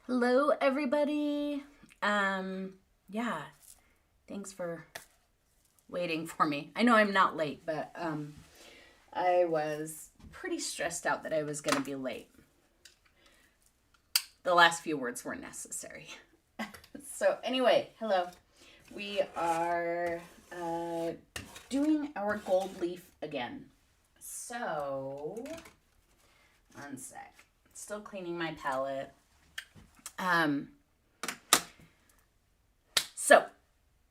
Hello, everybody. Yeah, thanks for waiting for me. I know I'm not late, but I was pretty stressed out that I was going to be late. The last few words weren't necessary. So anyway, hello. We are doing our gold leaf again. So, one sec. Still cleaning my palette.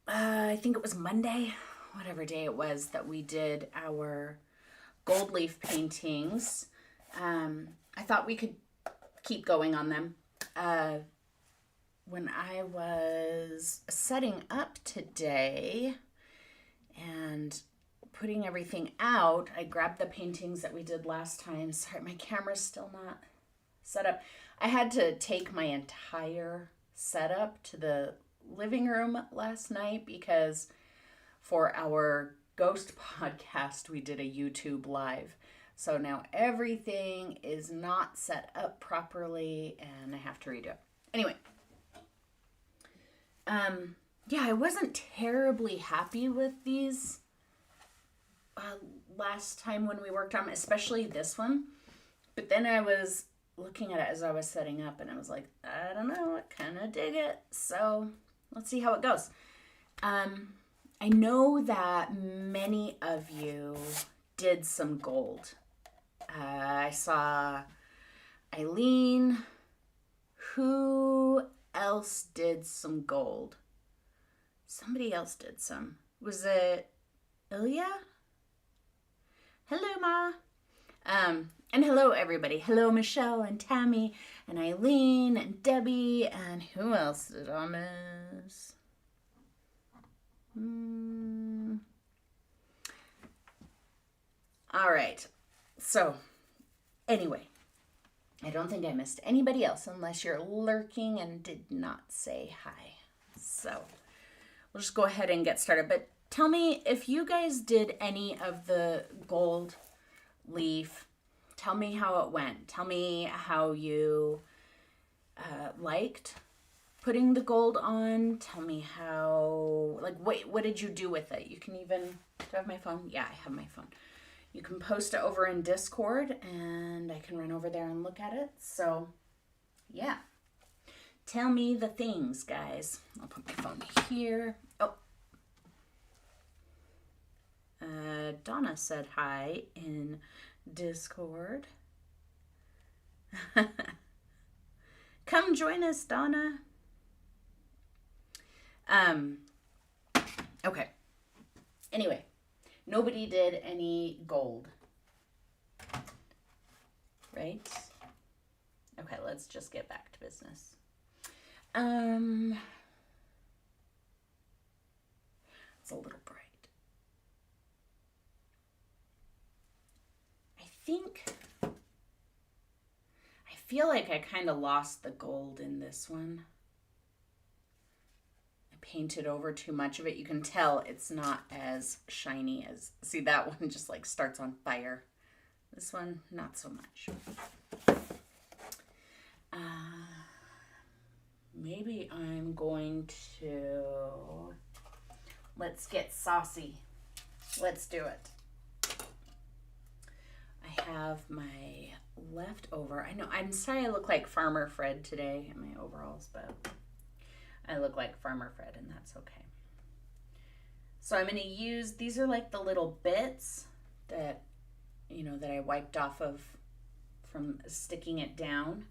I think it was Monday, whatever day it was, that we did our gold leaf paintings. I thought we could keep going on them. When I was setting up today and putting everything out, I grabbed the paintings that we did last time. Sorry, my camera's still not set up. I had to take my entire setup to the living room last night because for our ghost podcast, we did a YouTube live. So now everything is not set up properly and I have to redo it. Anyway, yeah, I wasn't terribly happy with these last time when we worked on them, especially this one. But then I was looking at it as I was setting up and I was like, I don't know, I kind of dig it. So let's see how it goes. I know that many of you did some gold. I saw Eileen. Who else did some gold? Somebody else did some. Was it Ilya? Hello, Ma. And hello, everybody. Hello, Michelle and Tammy and Eileen and Debbie. And who else did I miss? All right. So, anyway, I don't think I missed anybody else unless you're lurking and did not say hi. So, we'll just go ahead and get started. But tell me if you guys did any of the gold leaf. Tell me how it went. Tell me how you liked putting the gold on. Tell me how, what did you do with it? You can even, do I have my phone? Yeah, I have my phone. You can post it over in Discord and I can run over there and look at it. So, yeah. Tell me the things, guys. I'll put my phone here. Oh. Donna said hi in Discord. Come join us, Donna. Okay. Anyway, nobody did any gold. Right? Okay, let's just get back to business. It's a little bright. I feel like I kind of lost the gold in this one. I painted over too much of it. You can tell it's not as shiny as, see, that one just like starts on fire. This one, not so much. Maybe I'm going to, let's get saucy. Let's do it. I have my leftover. I know, I'm sorry I look like Farmer Fred today in my overalls, but I look like Farmer Fred and that's okay. So I'm going to use, these are like the little bits that, that I wiped off of from sticking it down.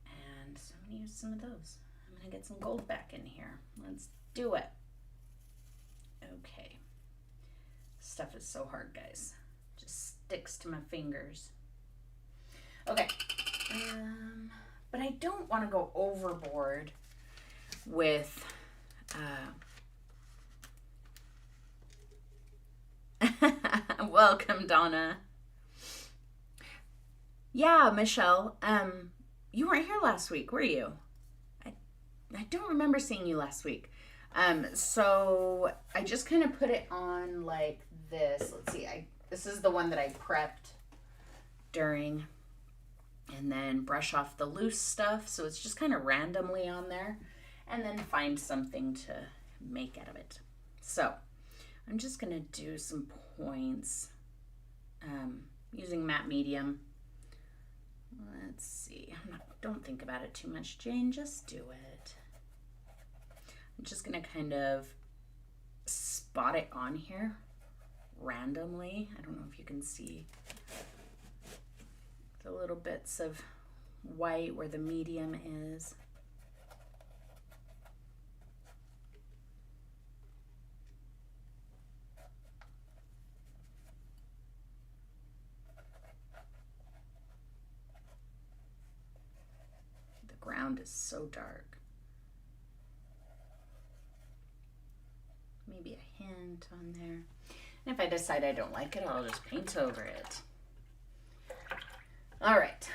And so I'm going to use some of those. I'm going to get some gold back in here. Let's do it. Okay. Stuff is so hard, guys. Sticks to my fingers. Okay. But I don't want to go overboard with welcome, Donna. Yeah, Michelle. You weren't here last week, were you? I don't remember seeing you last week. So I just kind of put it on like this. Let's see. This is the one that I prepped during and then brush off the loose stuff. So it's just kind of randomly on there, and then find something to make out of it. So I'm just going to do some points using matte medium. Let's see. Don't think about it too much, Jane. Just do it. I'm just going to kind of spot it on here randomly. I don't know if you can see the little bits of white where the medium is. The ground is so dark. Maybe a hint on there. And if I decide I don't like it, I'll just paint over it. All right.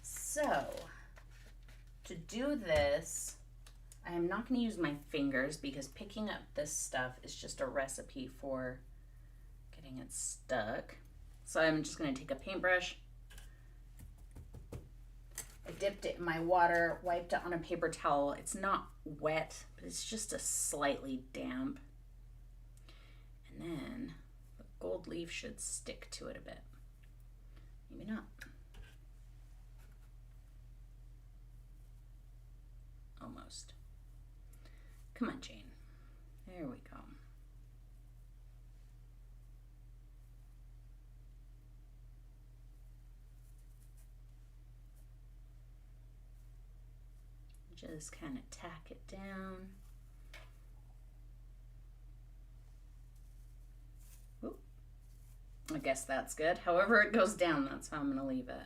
So, to do this, I am not going to use my fingers because picking up this stuff is just a recipe for getting it stuck. So I'm just going to take a paintbrush. I dipped it in my water, wiped it on a paper towel. It's not wet, but it's just a slightly damp. And then the gold leaf should stick to it a bit. Maybe not. Almost. Come on, Jane. There we go. Just kind of tack it down. Oop. I guess that's good. However it goes down, that's how I'm going to leave it.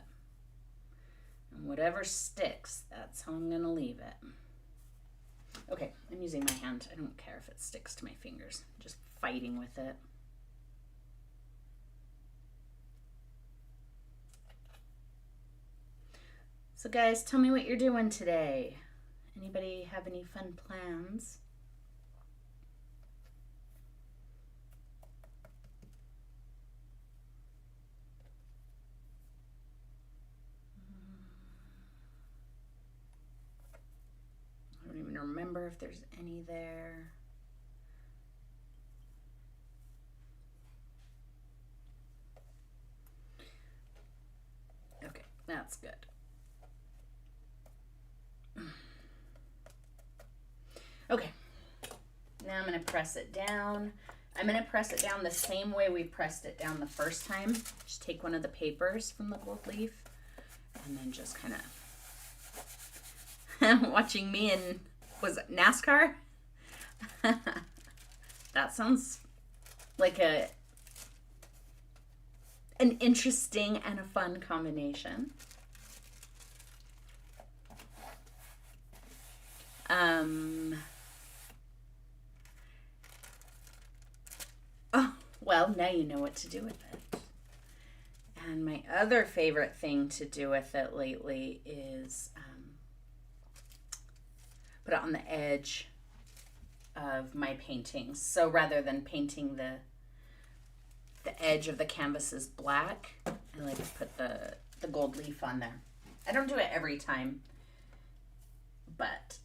And whatever sticks, that's how I'm going to leave it. Okay, I'm using my hand. I don't care if it sticks to my fingers. I'm just fighting with it. So guys, tell me what you're doing today. Anybody have any fun plans? I don't even remember if there's any there. Okay, that's good. Okay, now I'm going to press it down. I'm going to press it down the same way we pressed it down the first time. Just take one of the papers from the gold leaf and then just kind of watching me in, was it NASCAR? That sounds like an interesting and a fun combination. Oh, well, now you know what to do with it. And my other favorite thing to do with it lately is put it on the edge of my paintings. So rather than painting the edge of the canvas is black, I like to put the gold leaf on there. I don't do it every time, but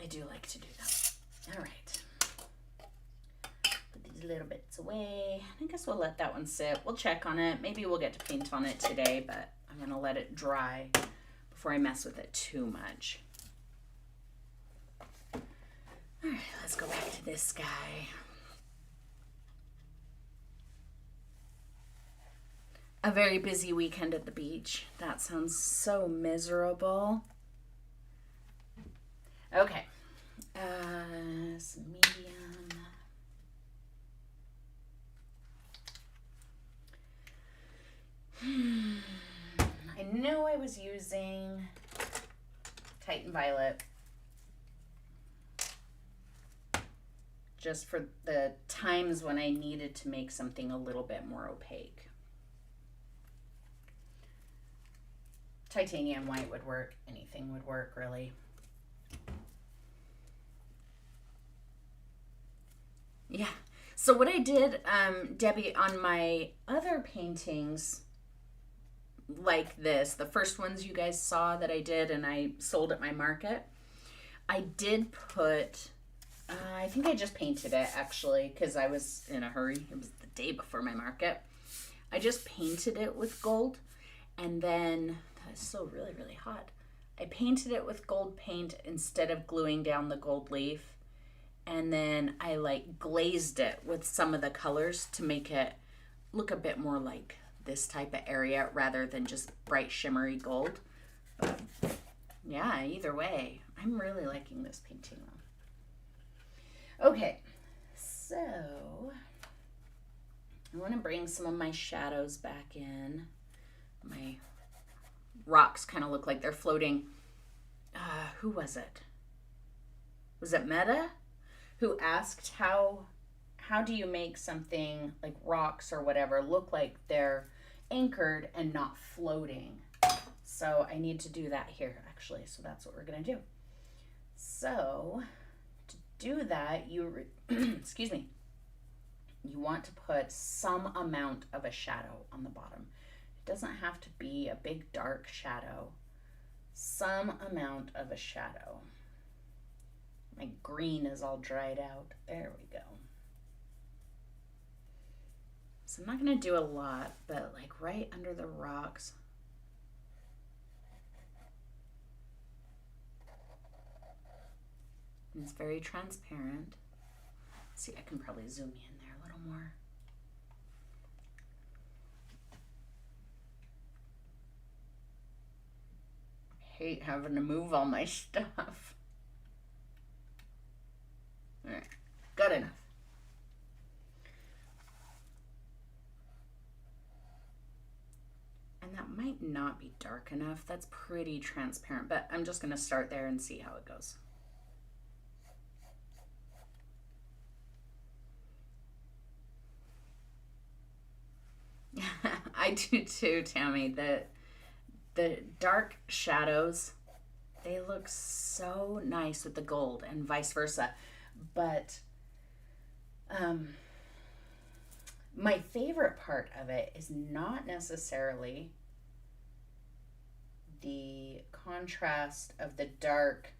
I do like to do that. All right. Put these little bits away. I guess we'll let that one sit. We'll check on it. Maybe we'll get to paint on it today, but I'm going to let it dry before I mess with it too much. All right, let's go back to this guy. A very busy weekend at the beach. That sounds so miserable. Okay, some medium. I know I was using Titan Violet just for the times when I needed to make something a little bit more opaque. Titanium white would work. Anything would work, really. Yeah. So what I did, Debbie, on my other paintings like this, the first ones you guys saw that I did and I sold at my market, I did put, I think I just painted it actually because I was in a hurry. It was the day before my market. I just painted it with gold, and then, that's so really, really hot. I painted it with gold paint instead of gluing down the gold leaf. And then I like glazed it with some of the colors to make it look a bit more like this type of area rather than just bright shimmery gold. But yeah, either way, I'm really liking this painting though. Okay, so I want to bring some of my shadows back in. My rocks kind of look like they're floating. Who was it? Was it Meta? Who asked how do you make something like rocks or whatever look like they're anchored and not floating? So I need to do that here actually. So that's what we're gonna do. So to do that, you excuse me, you want to put some amount of a shadow on the bottom. It doesn't have to be a big dark shadow. Some amount of a shadow. My green is all dried out. There we go. So I'm not going to do a lot, but like right under the rocks. And it's very transparent. See, I can probably zoom in there a little more. I hate having to move all my stuff. All right, good enough. And that might not be dark enough. That's pretty transparent, but I'm just going to start there and see how it goes. I do too, Tammy. The dark shadows, they look so nice with the gold and vice versa. But my favorite part of it is not necessarily the contrast of the dark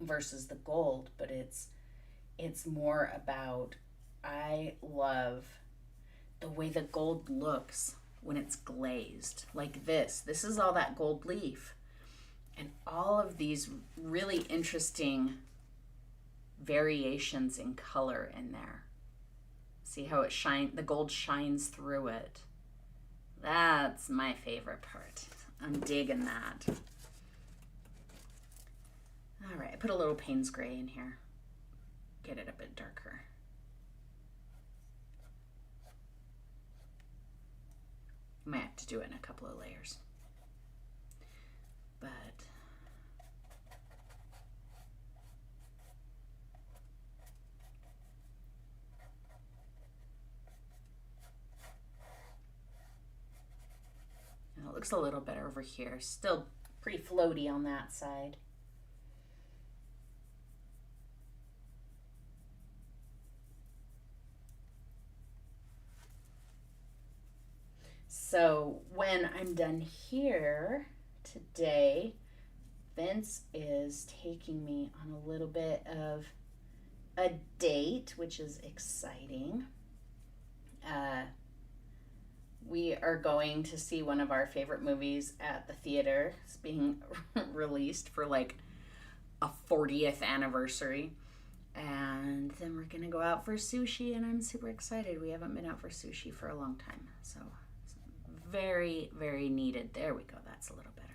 versus the gold, but it's more about, I love the way the gold looks when it's glazed like this. This is all that gold leaf and all of these really interesting variations in color in there. See how it shines, the gold shines through it. That's my favorite part. I'm digging that. All right, I put a little Payne's Gray in here. Get it a bit darker. I might have to do it in a couple of layers. But it looks a little better over here. Still pretty floaty on that side. So when I'm done here today, Vince is taking me on a little bit of a date, which is exciting. We are going to see one of our favorite movies at the theater. It's being released for like a 40th anniversary. And then we're going to go out for sushi, and I'm super excited. We haven't been out for sushi for a long time. So it's very, very needed. There we go. That's a little better.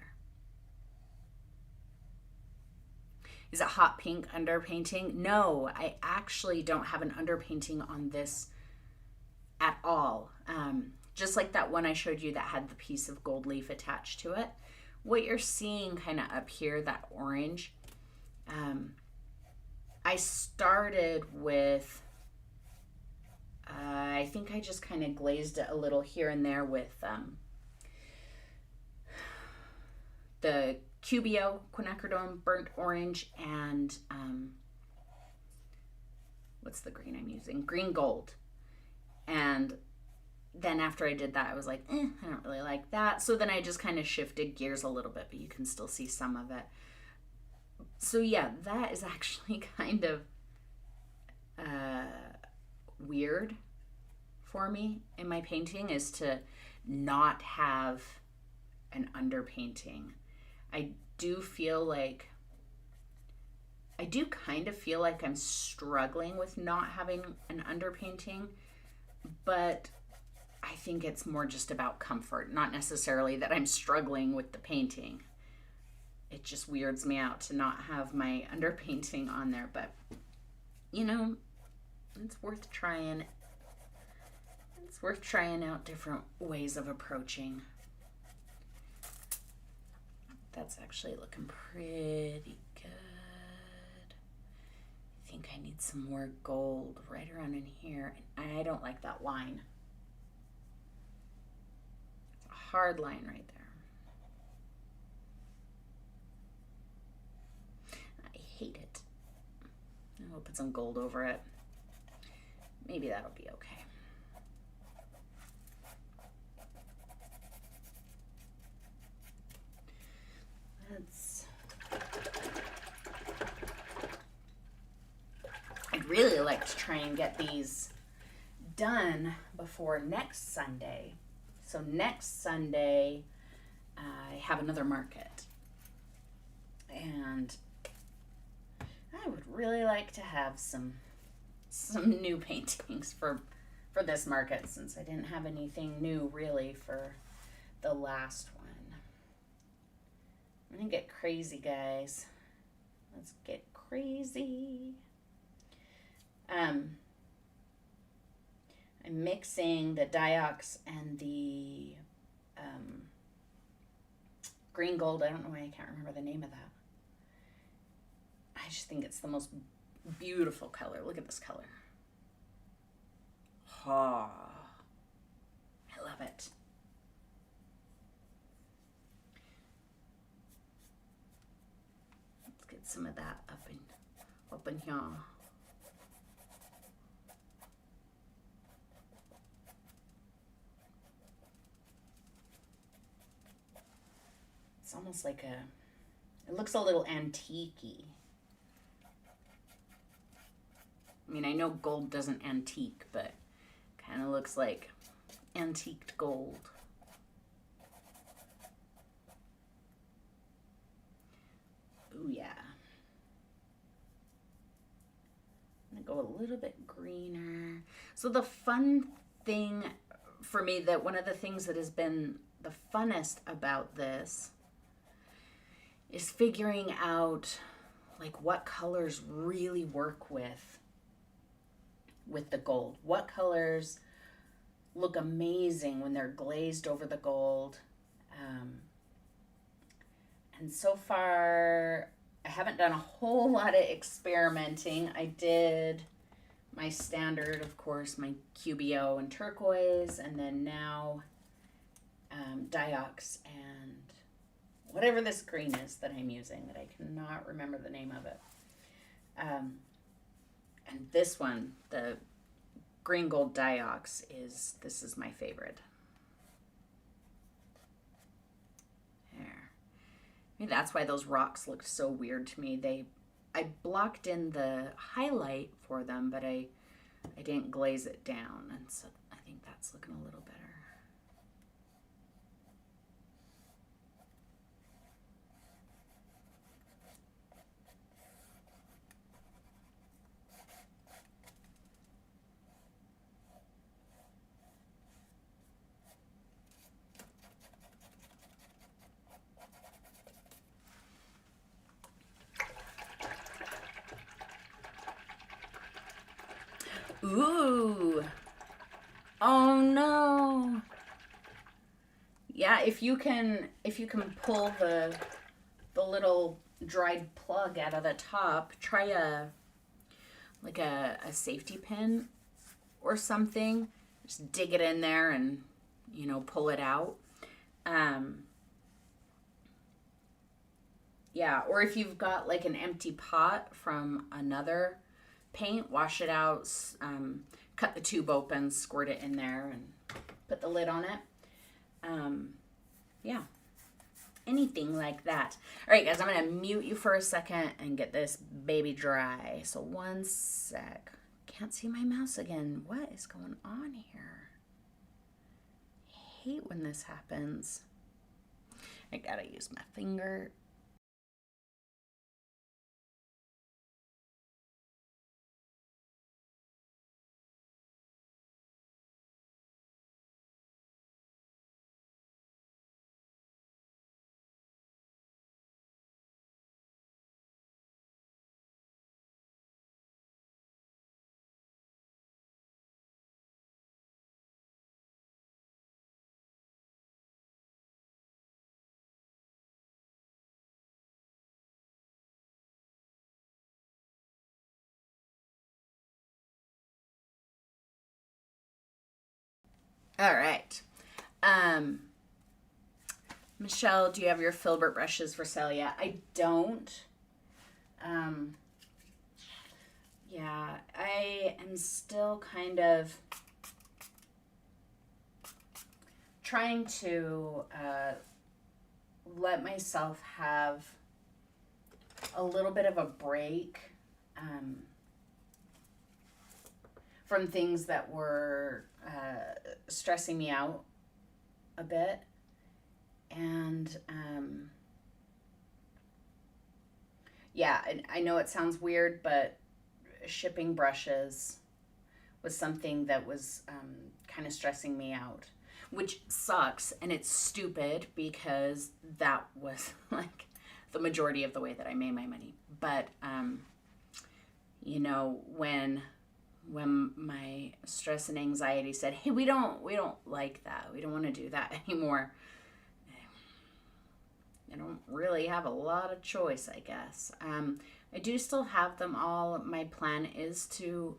Is it hot pink underpainting? No, I actually don't have an underpainting on this at all. Just like that one I showed you that had the piece of gold leaf attached to it. What you're seeing kind of up here, that orange, I started with, I think I just kind of glazed it a little here and there with the Cubio quinacridone burnt orange and what's the green I'm using? Green gold. And then after I did that, I was like, I don't really like that. So then I just kind of shifted gears a little bit, but you can still see some of it. So yeah, that is actually kind of weird for me in my painting, is to not have an underpainting. I do kind of feel like I'm struggling with not having an underpainting, but I think it's more just about comfort, not necessarily that I'm struggling with the painting. It just weirds me out to not have my underpainting on there, but you know, it's worth trying. It's worth trying out different ways of approaching. That's actually looking pretty good. I think I need some more gold right around in here. And I don't like that line. It's a hard line right there. I hate it. I'll put some gold over it. Maybe that'll be okay. I'd really like to try and get these done before next Sunday. So next Sunday, I have another market. And I would really like to have some new paintings for this market, since I didn't have anything new really for the last one. I'm gonna get crazy, guys. Let's get crazy. I'm mixing the Diox and the green gold. I don't know why I can't remember the name of that. I just think it's the most beautiful color. Look at this color. Oh, I love it. Let's get some of that up in here. It's almost like it looks a little antique-y. I mean, I know gold doesn't antique, but kind of looks like antiqued gold. Ooh, yeah. I'm gonna go a little bit greener. So the fun thing for me, that one of the things that has been the funnest about this is figuring out like what colors really work with the gold. What colors look amazing when they're glazed over the gold. And so far, I haven't done a whole lot of experimenting. I did my standard, of course, my QBO and turquoise, and then now Diox and whatever this green is that I'm using that I cannot remember the name of it. And this one, the green gold Diox, this is my favorite. There. Maybe that's why those rocks looked so weird to me. I blocked in the highlight for them, but I didn't glaze it down, and so I think that's looking a little better. Ooh. Oh no. Yeah, if you can pull the little dried plug out of the top, try a safety pin or something. Just dig it in there and pull it out. Yeah, or if you've got like an empty pot from another paint, wash it out, cut the tube open, squirt it in there, and put the lid on it. Yeah, anything like that. All right, guys, I'm going to mute you for a second and get this baby dry. So one sec. Can't see my mouse again. What is going on here? I hate when this happens. I gotta use my finger. All right. Michelle, do you have your filbert brushes for sale yet? I don't. Yeah, I am still kind of trying to let myself have a little bit of a break from things that were stressing me out a bit. And yeah, I know it sounds weird, but shipping brushes was something that was kind of stressing me out, which sucks, and it's stupid because that was like the majority of the way that I made my money. But you know, when my stress and anxiety said, "Hey, we don't like that. We don't want to do that anymore," I don't really have a lot of choice, I guess. I do still have them all. My plan is to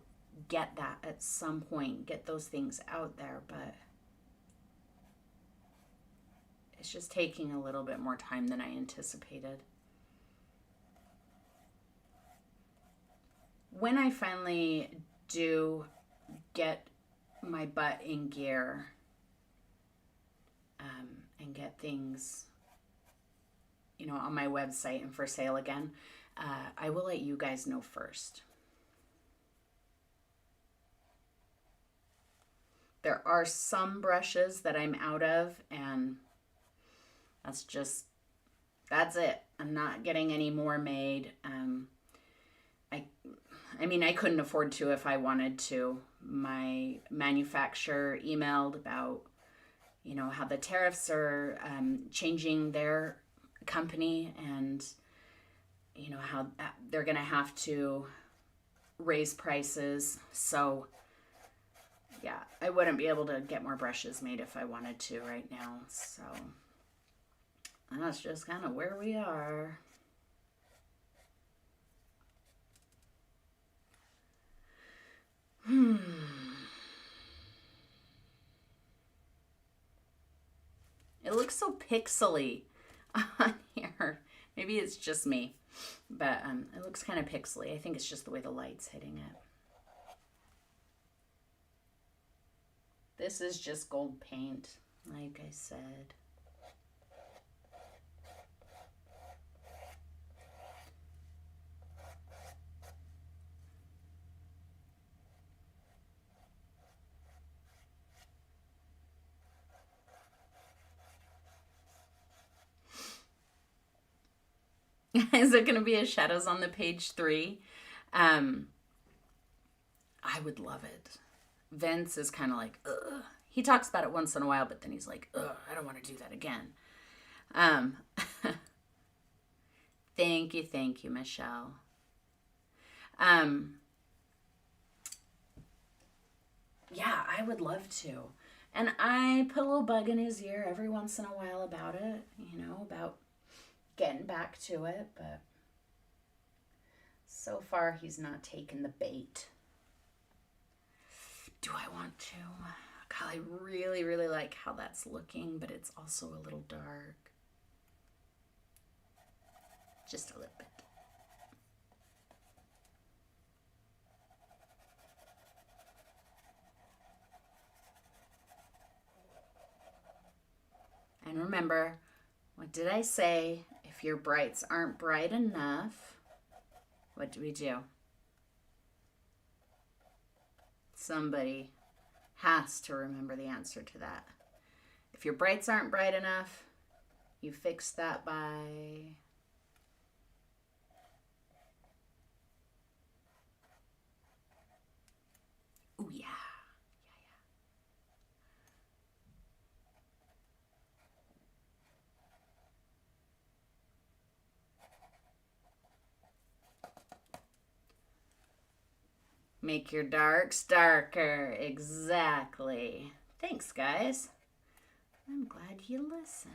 get that at some point, get those things out there, but it's just taking a little bit more time than I anticipated. When I finally do get my butt in gear and get things, you know, on my website and for sale again, I will let you guys know first. There are some brushes that I'm out of, and that's it. I'm not getting any more made. I mean, I couldn't afford to if I wanted to. My manufacturer emailed about, you know, how the tariffs are changing their company, and you know how they're going to have to raise prices. So yeah, I wouldn't be able to get more brushes made if I wanted to right now. So that's just kind of where we are. It looks so pixely on here. Maybe it's just me, but it looks kind of pixely. I think it's just the way the light's hitting it. This is just gold paint, like I said. Is it going to be a shadows on the page 3? I would love it. Vince is kind of like, ugh. He talks about it once in a while, but then he's like, ugh, I don't want to do that again. Thank you, Michelle. Yeah, I would love to. And I put a little bug in his ear every once in a while about it, you know, about getting back to it, but so far he's not taken the bait. Do I want to? God, I really, really like how that's looking, but it's also a little dark. Just a little bit. And remember, what did I say? If your brights aren't bright enough, what do we do? Somebody has to remember the answer to that. If your brights aren't bright enough, you fix that by... Oh, yeah. Make your darks darker. Exactly. Thanks, guys. I'm glad you listen.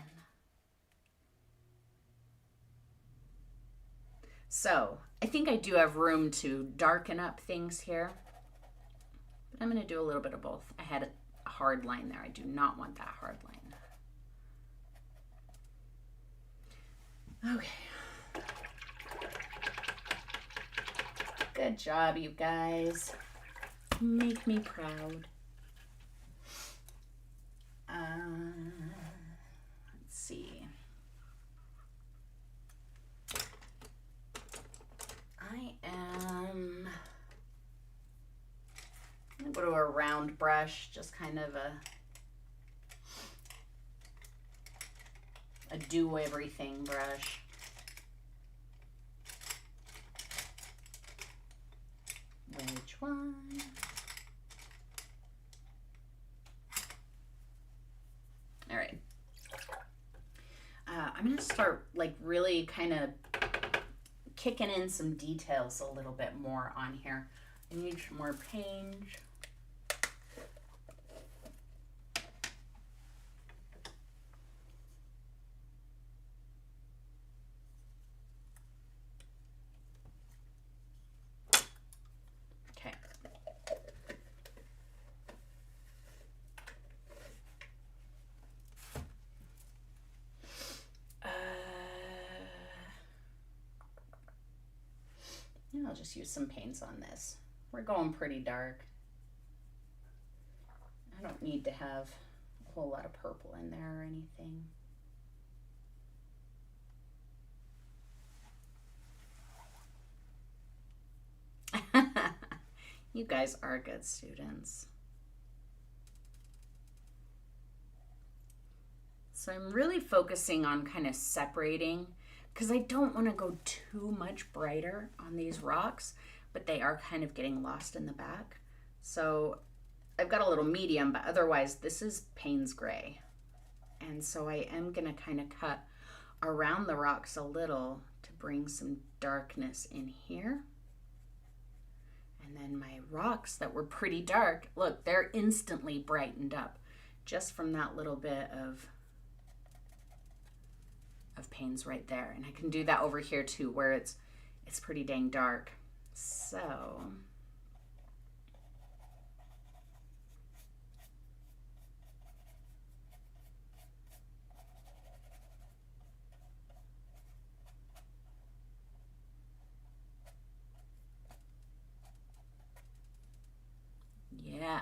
So, I think I do have room to darken up things here. But I'm going to do a little bit of both. I had a hard line there. I do not want that hard line. Okay. Good job, you guys. Make me proud. Let's see. I'm going to go to a round brush, just kind of a do everything brush. Which one? All right. I'm going to start like really kind of kicking in some details a little bit more on here. I need some more paint. Okay. I'll just use some paints on this. We're going pretty dark. I don't need to have a whole lot of purple in there or anything. You guys are good students. So I'm really focusing on kind of separating, because I don't want to go too much brighter on these rocks, but they are kind of getting lost in the back. So I've got a little medium, but otherwise this is Payne's gray. And so I am going to kind of cut around the rocks a little to bring some darkness in here. And then my rocks that were pretty dark, look, they're instantly brightened up just from that little bit of Payne's right there. And I can do that over here too, where it's pretty dang dark. So yeah.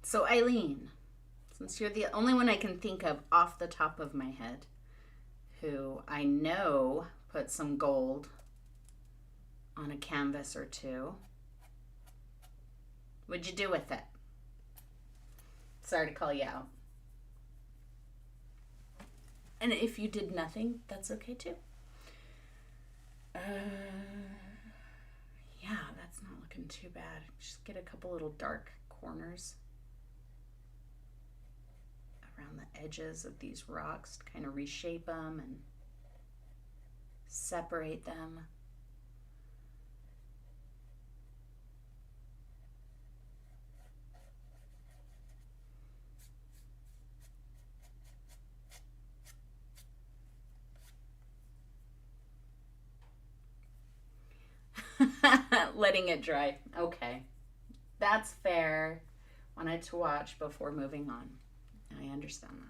So Eileen, since you're the only one I can think of off the top of my head who I know put some gold on a canvas or two, what'd you do with it? Sorry to call you out. And if you did nothing, that's okay too. Yeah, that's not looking too bad. Just get a couple little dark corners around the edges of these rocks to kind of reshape them and separate them. letting it dry. Okay. That's fair. Wanted to watch before moving on. I understand that.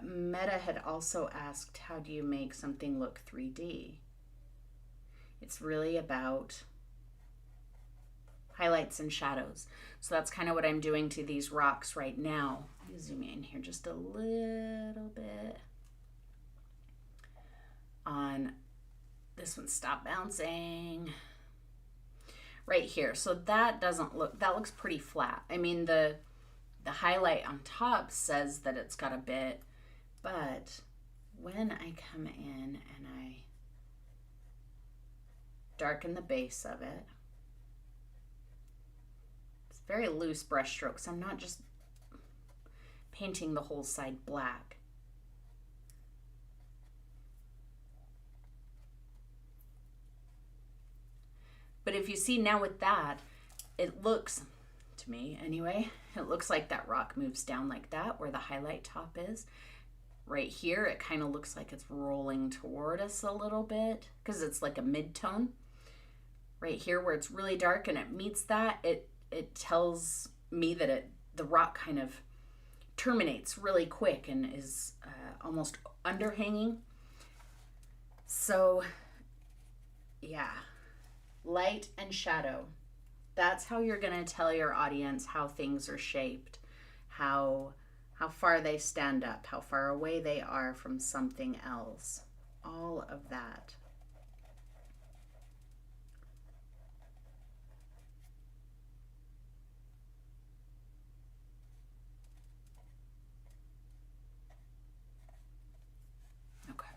Meta had also asked, how do you make something look 3D? It's really about highlights and shadows. So that's kind of what I'm doing to these rocks right now. Let me zoom in here just a little bit. On this one, stop bouncing. Right here. So that doesn't look, that looks pretty flat. I mean, the highlight on top says that it's got a bit, but when I come in and I darken the base of it, it's very loose brush strokes. I'm not just painting the whole side black. But if you see now with that, it looks, to me anyway, it looks like that rock moves down like that where the highlight top is. Right here, it kind of looks like it's rolling toward us a little bit because it's like a mid-tone. Right here where it's really dark and it meets that, it tells me that the rock kind of terminates really quick and is almost underhanging. So yeah, light and shadow. That's how you're going to tell your audience how things are shaped, how far they stand up, how far away they are from something else. All of that. Okay.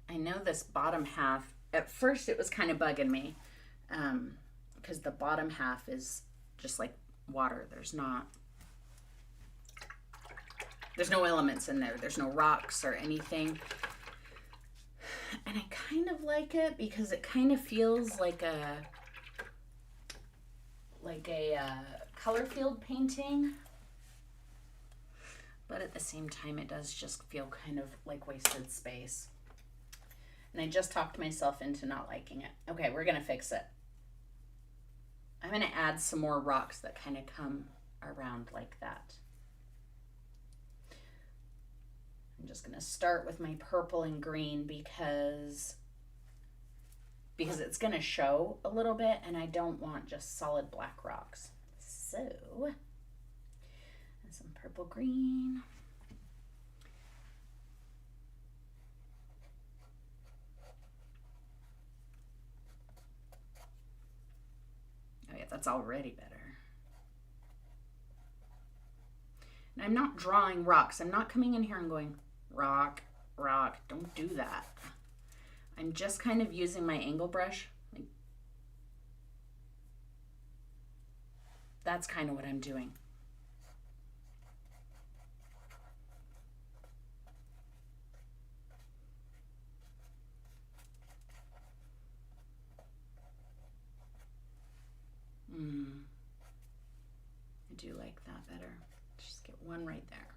I know this bottom half, at first it was kind of bugging me, because the bottom half is just like water. There's no elements in there. There's no rocks or anything. And I kind of like it because it kind of feels like a color field painting. But at the same time, it does just feel kind of like wasted space. And I just talked myself into not liking it. Okay, we're gonna fix it. I'm gonna add some more rocks that kind of come around like that. I'm just gonna start with my purple and green because it's gonna show a little bit and I don't want just solid black rocks. So, some purple green. Oh yeah, that's already better. And I'm not drawing rocks. I'm not coming in here and going, rock, rock. Don't do that. I'm just kind of using my angle brush. Like, that's kind of what I'm doing. I do like that better. Just get one right there.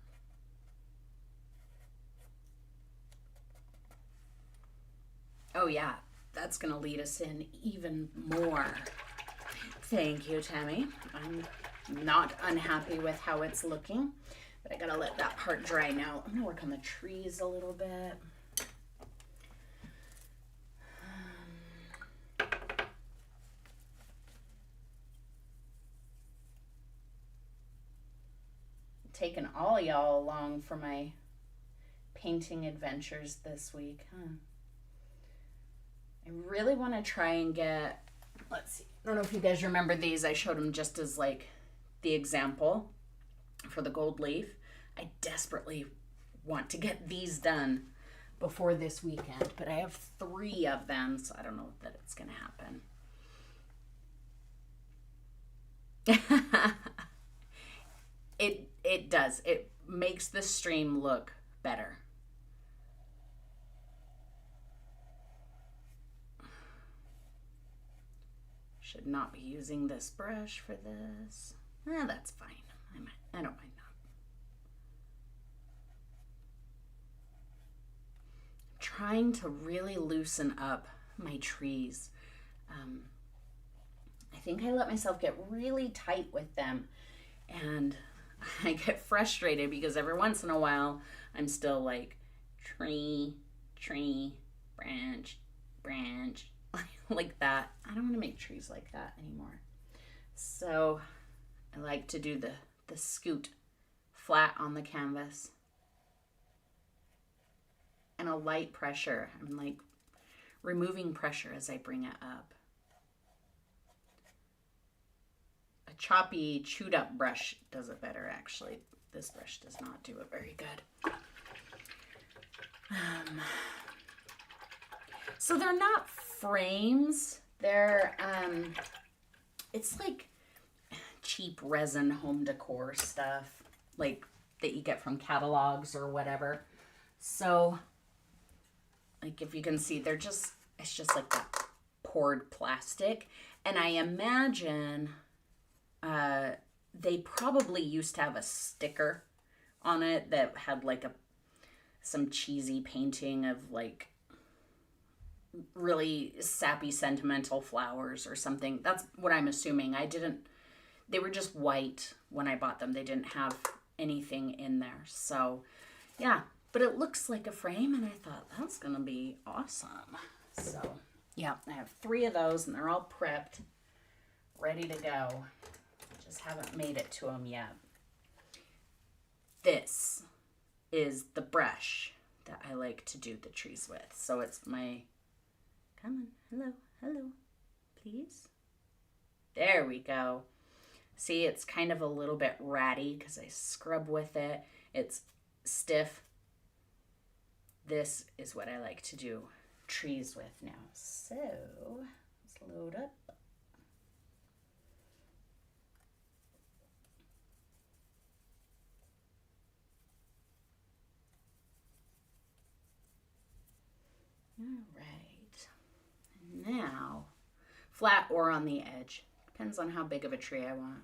Oh yeah, that's gonna lead us in even more. Thank you, Tammy. I'm not unhappy with how it's looking, but I gotta let that part dry now. I'm gonna work on the trees a little bit. Taking all y'all along for my painting adventures this week, huh? I really want to try and get, let's see, I don't know if you guys remember these. I showed them just as like the example for the gold leaf. I desperately want to get these done before this weekend, but I have 3 of them, so I don't know that it's going to happen. It does. It makes the stream look better. Should not be using this brush for this. That's fine. I don't mind that. I'm trying to really loosen up my trees. I think I let myself get really tight with them, and I get frustrated because every once in a while I'm still like tree, branch, like that. I don't want to make trees like that anymore. So I like to do the scoot flat on the canvas and a light pressure. I'm like removing pressure as I bring it up. A choppy, chewed up brush does it better, actually. This brush does not do it very good. So they're not frames. They're, it's like cheap resin home decor stuff, like that you get from catalogs or whatever. So, like if you can see, it's just like that poured plastic. And I imagine they probably used to have a sticker on it that had like some cheesy painting of like really sappy sentimental flowers or something. That's what I'm assuming. They were just white when I bought them. They didn't have anything in there. So yeah, but it looks like a frame, and I thought that's gonna be awesome. So yeah, I have 3 of those, and they're all prepped, ready to go. Just haven't made it to them yet. This is the brush that I like to do the trees with. So it's my, come on, hello, please. There we go. See, it's kind of a little bit ratty because I scrub with it. It's stiff. This is what I like to do trees with now. So let's load up. All right. Now, flat or on the edge. Depends on how big of a tree I want.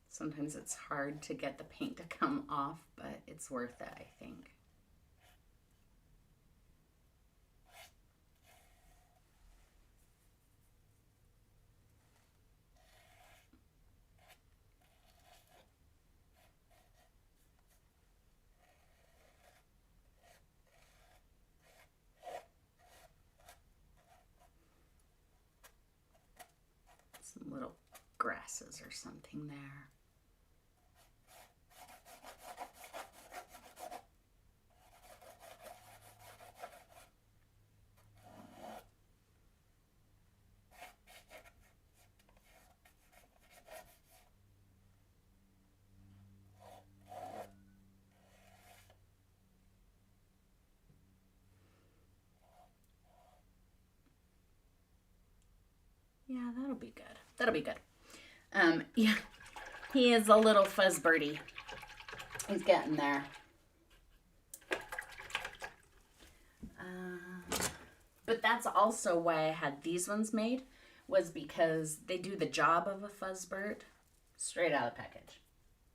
Sometimes it's hard to get the paint to come off, but it's worth it, I think. Some little grasses or something there. Yeah, that'll be good. That'll be good. Yeah, he is a little fuzz birdie. He's getting there. But that's also why I had these ones made, was because they do the job of a fuzz bird straight out of the package.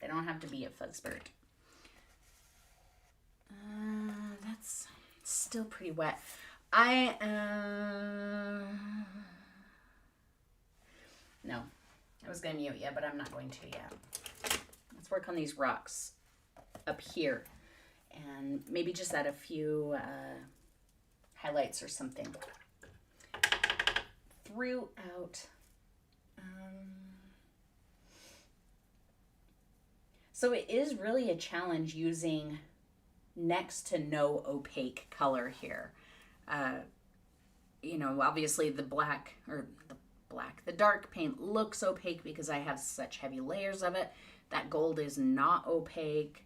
They don't have to be a fuzz bird. That's still pretty wet. No, I was going to mute you, but I'm not going to yet. Let's work on these rocks up here and maybe just add a few highlights or something throughout. So it is really a challenge using next to no opaque color here. You know, obviously the dark paint looks opaque because I have such heavy layers of it. That gold is not opaque,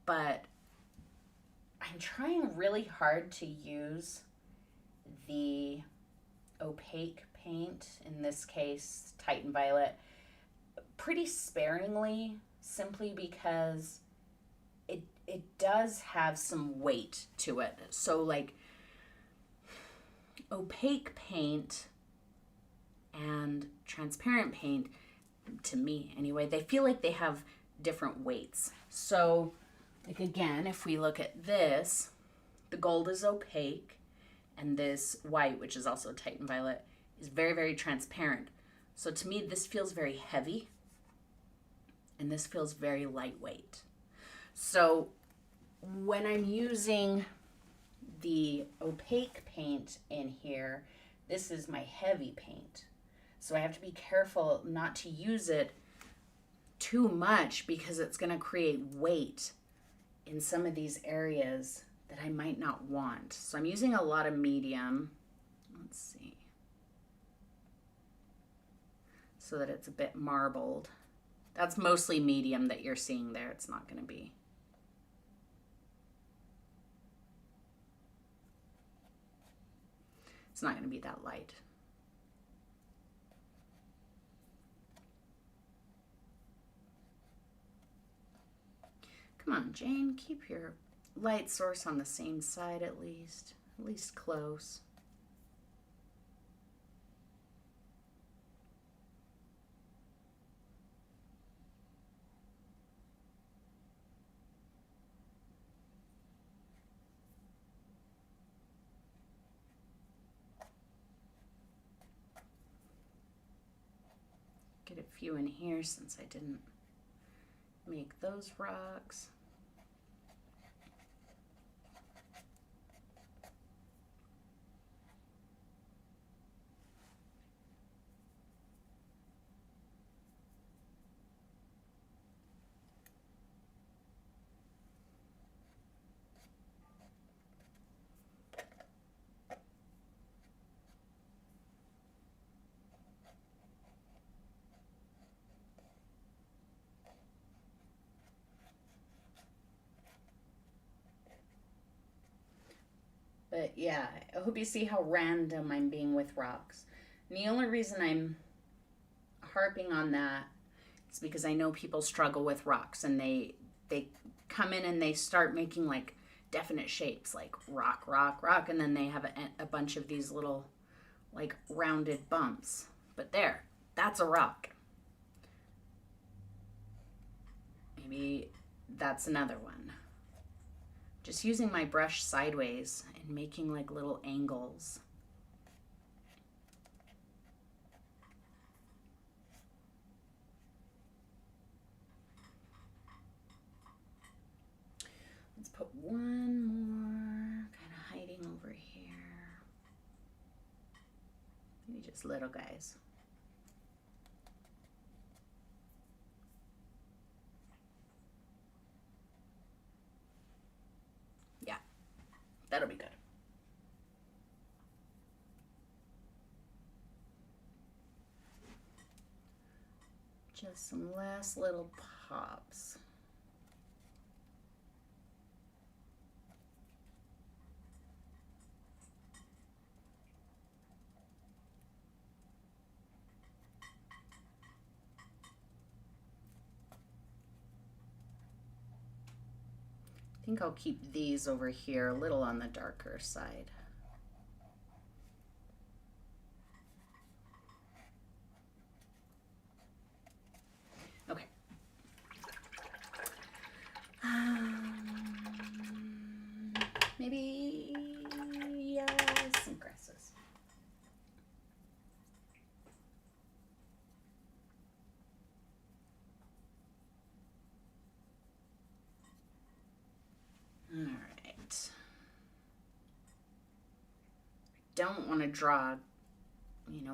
but I'm trying really hard to use the opaque paint, in this case Titan Violet, pretty sparingly, simply because it does have some weight to it. So like opaque paint and transparent paint, to me anyway, they feel like they have different weights. So like again, if we look at this, the gold is opaque and this white, which is also Titan Violet, is very, very transparent. So to me, this feels very heavy and this feels very lightweight. So when I'm using the opaque paint in here, this is my heavy paint. So I have to be careful not to use it too much because it's going to create weight in some of these areas that I might not want. So I'm using a lot of medium. Let's see. So that it's a bit marbled. That's mostly medium that you're seeing there. It's not going to be. It's not going to be that light. Come on, Jane, keep your light source on the same side at least close. Get a few in here since I didn't make those rocks. But yeah, I hope you see how random I'm being with rocks. And the only reason I'm harping on that is because I know people struggle with rocks and they come in and they start making like definite shapes like rock, rock, rock, and then they have a bunch of these little like rounded bumps. But there, that's a rock. Maybe that's another one. Just using my brush sideways and making like little angles. Let's put one more kind of hiding over here. Maybe just little guys. Yeah, that'll be good. Just some last little pops. I think I'll keep these over here a little on the darker side. Okay. Maybe some grasses. All right. Don't want to draw,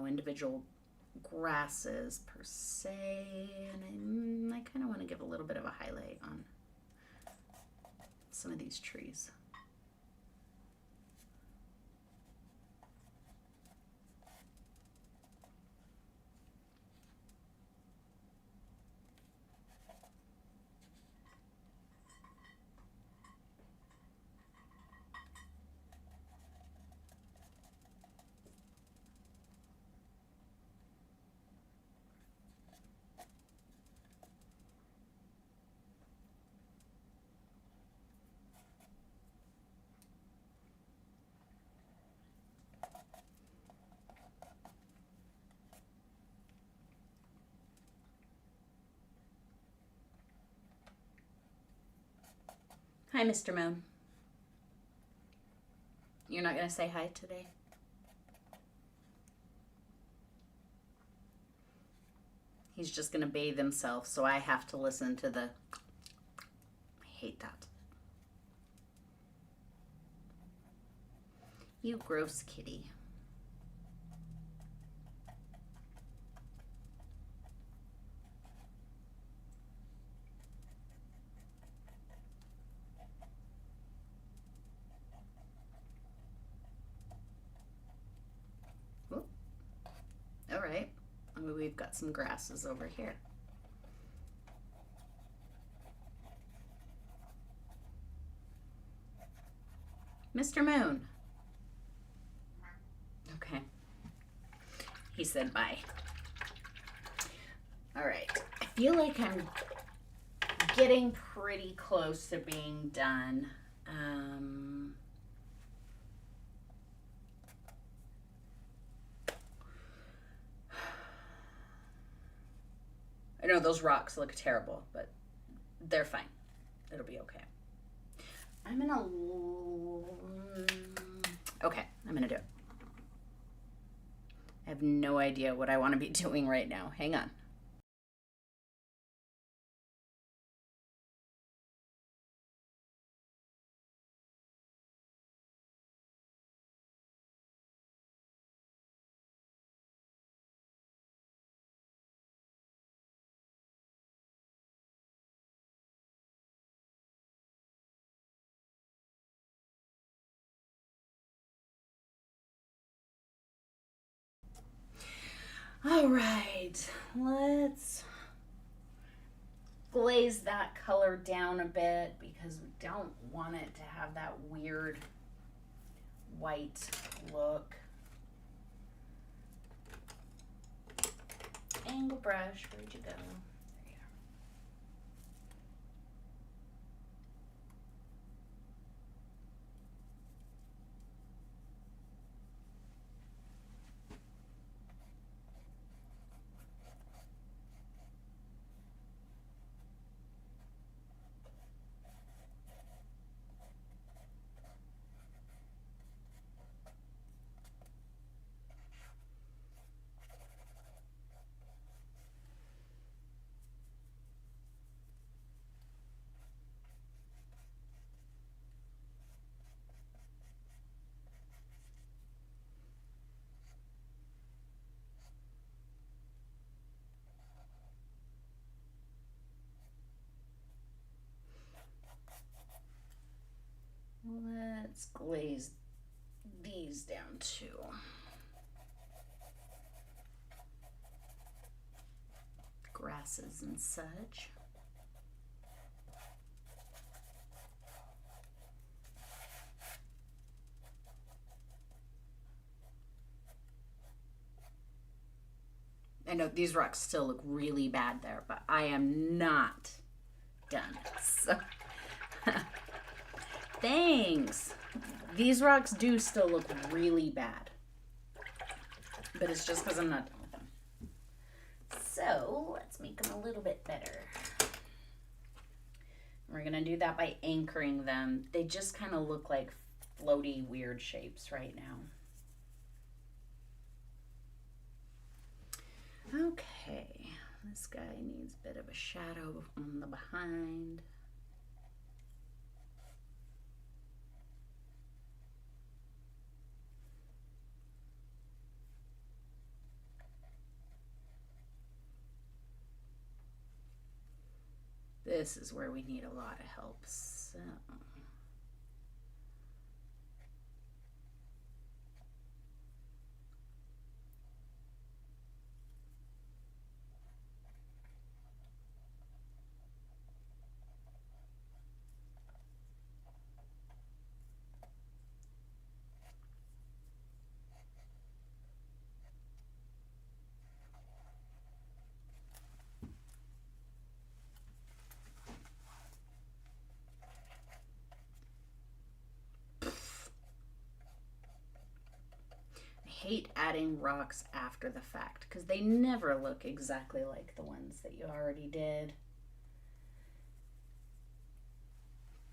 individual grasses per se, and I kind of want to give a little bit of a highlight on some of these trees. Hi, Mr. Moon. You're not going to say hi today? He's just going to bathe himself, so I have to listen to the... I hate that. You gross kitty. Ooh. All right. We've got some grasses over here. Mr. Moon. Okay. He said bye. All right. I feel like I'm getting pretty close to being done. I know those rocks look terrible, but they're fine. It'll be okay. I'm gonna... Okay, I'm gonna do it. I have no idea what I want to be doing right now. Hang on. All right, let's glaze that color down a bit because we don't want it to have that weird white look. Angle brush, where'd you go? There you are. Let's glaze these down too. Grasses and such. I know these rocks still look really bad there, but I am not done. So thanks. These rocks do still look really bad, but it's just because I'm not done with them. So let's make them a little bit better. We're gonna do that by anchoring them. They just kind of look like floaty, weird shapes right now. Okay, this guy needs a bit of a shadow on the behind. This is where we need a lot of help. So I hate adding rocks after the fact because they never look exactly like the ones that you already did.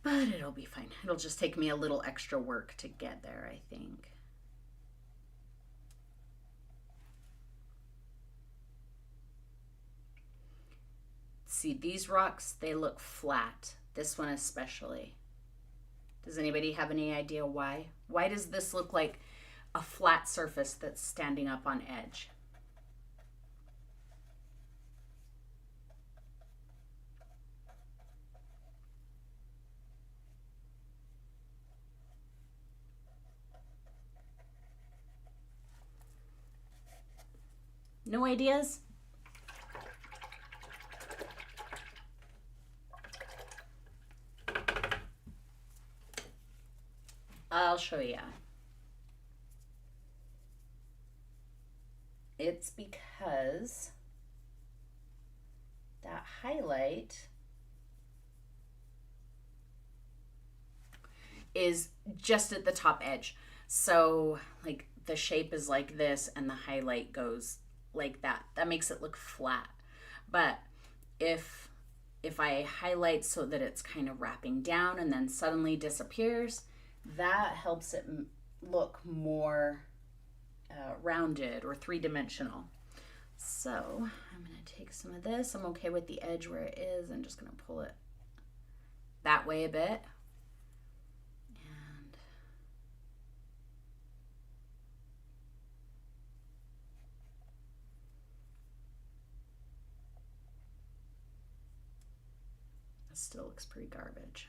But it'll be fine. It'll just take me a little extra work to get there, I think. See, these rocks, they look flat. This one especially. Does anybody have any idea why? Why does this look like a flat surface that's standing up on edge? No ideas? I'll show you. It's because that highlight is just at the top edge. So like the shape is like this and the highlight goes like that. That makes it look flat. But if I highlight so that it's kind of wrapping down and then suddenly disappears, that helps it look more rounded or three-dimensional. So I'm going to take some of this. I'm okay with the edge where it is. I'm just going to pull it that way a bit. And that still looks pretty garbage.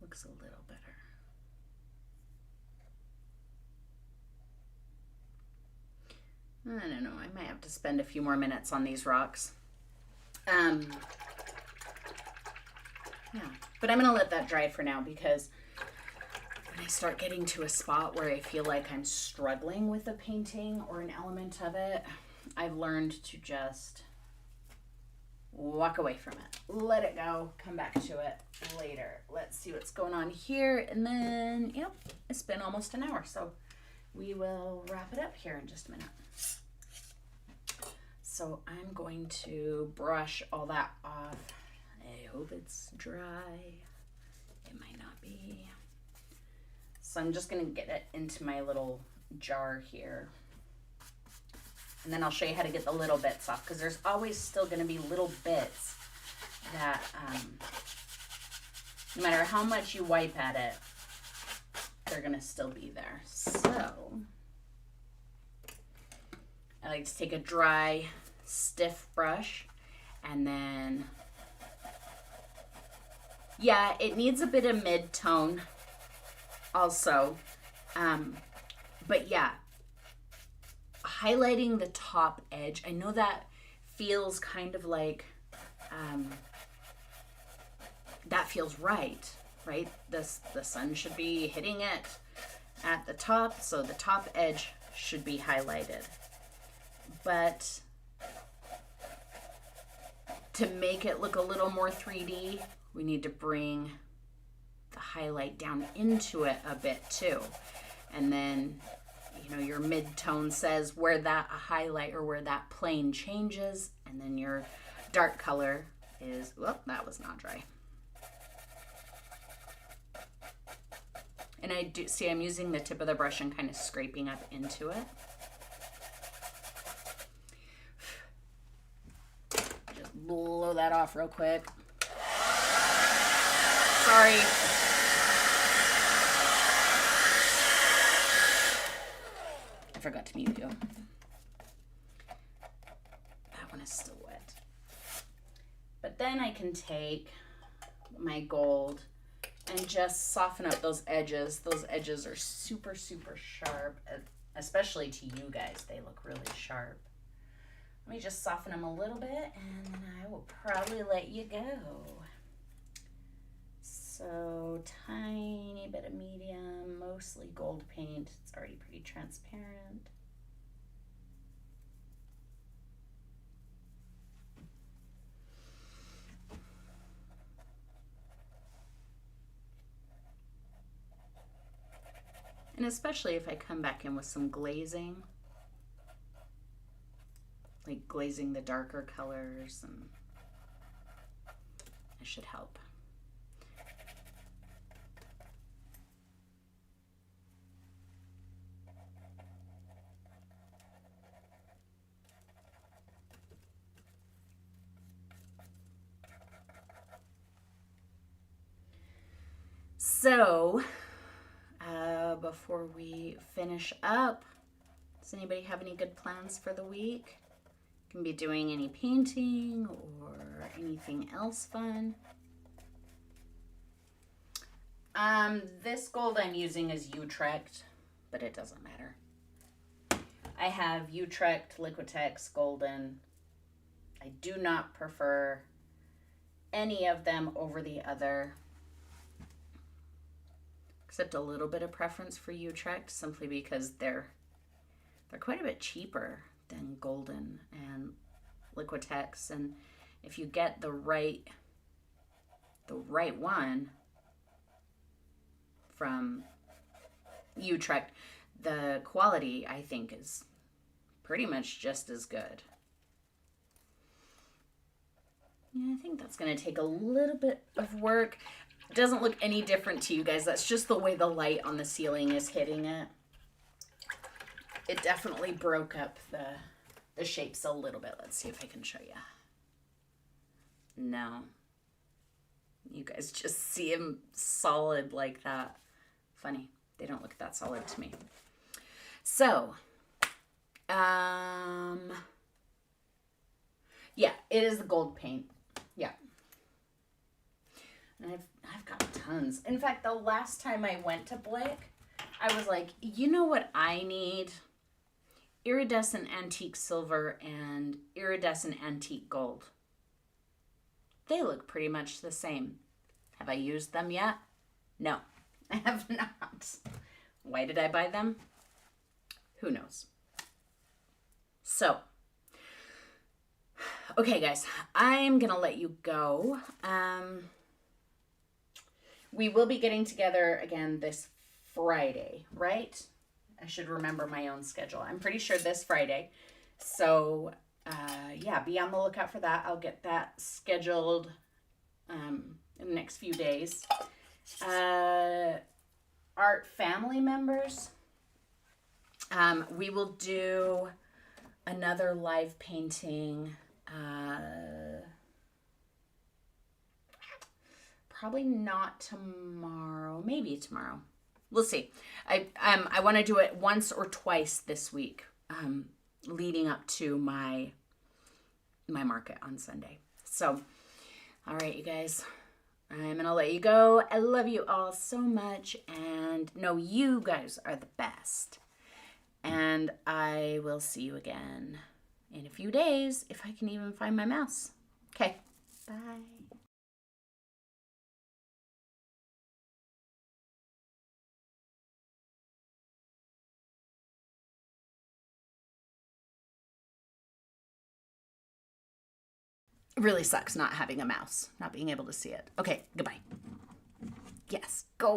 Looks a little better. I don't know, I might have to spend a few more minutes on these rocks. Yeah, but I'm gonna let that dry for now, because when I start getting to a spot where I feel like I'm struggling with a painting or an element of it, I've learned to just walk away from it, let it go, come back to it later. Let's see what's going on here, and then yep, it's been almost an hour, so we will wrap it up here in just a minute. So I'm going to brush all that off. I hope it's dry. It might not be. So I'm just going to get it into my little jar here. And then I'll show you how to get the little bits off, because there's always still going to be little bits that, no matter how much you wipe at it, they're going to still be there. So I like to take a dry, stiff brush, and then, yeah, it needs a bit of mid-tone also, but yeah, highlighting the top edge, I know that feels kind of like, that feels right? The sun should be hitting it at the top, so the top edge should be highlighted. But to make it look a little more 3D, we need to bring the highlight down into it a bit too. And then, you know, your mid-tone says where that highlight or where that plane changes, and then your dark color is, well, that was not dry. And I do see I'm using the tip of the brush and kind of scraping up into it. Just blow that off real quick. Sorry. I forgot to mute you. That one is still wet. But then I can take my gold and just soften up those edges. Those edges are super, super sharp, especially to you guys. They look really sharp. Let me just soften them a little bit, and then I will probably let you go. So tiny bit of medium, mostly gold paint. It's already pretty transparent. And especially if I come back in with some glazing, like glazing the darker colors, and it should help. So, before we finish up, does anybody have any good plans for the week? Can be doing any painting or anything else fun. This gold I'm using is Utrecht, but it doesn't matter. I have Utrecht, Liquitex, Golden. I do not prefer any of them over the other, except a little bit of preference for Utrecht, simply because they're quite a bit cheaper than Golden and Liquitex, and if you get the right one from Utrecht, the quality I think is pretty much just as good. Yeah, I think that's going to take a little bit of work. It doesn't look any different to you guys. That's just the way the light on the ceiling is hitting it. It definitely broke up the shapes a little bit. Let's see if I can show you. No. You guys just see them solid like that. Funny. They don't look that solid to me. So, yeah, it is the gold paint. Yeah. And I've got tons. In fact, the last time I went to Blick, I was like, you know what I need? Iridescent antique silver and iridescent antique gold. They look pretty much the same. Have I used them yet? No, I have not. Why did I buy them? Who knows? So, okay guys, I'm gonna let you go. We will be getting together again this Friday, right? I should remember my own schedule. I'm pretty sure this Friday. So, yeah, be on the lookout for that. I'll get that scheduled in the next few days. Art family members, we will do another live painting probably not tomorrow, maybe tomorrow. We'll see. I want to do it once or twice this week, leading up to my market on Sunday. So, all right, you guys, I'm gonna let you go. I love you all so much, and know you guys are the best. And I will see you again in a few days, if I can even find my mouse. Okay, bye. It really sucks not having a mouse, not being able to see it. Okay, goodbye. Yes, go.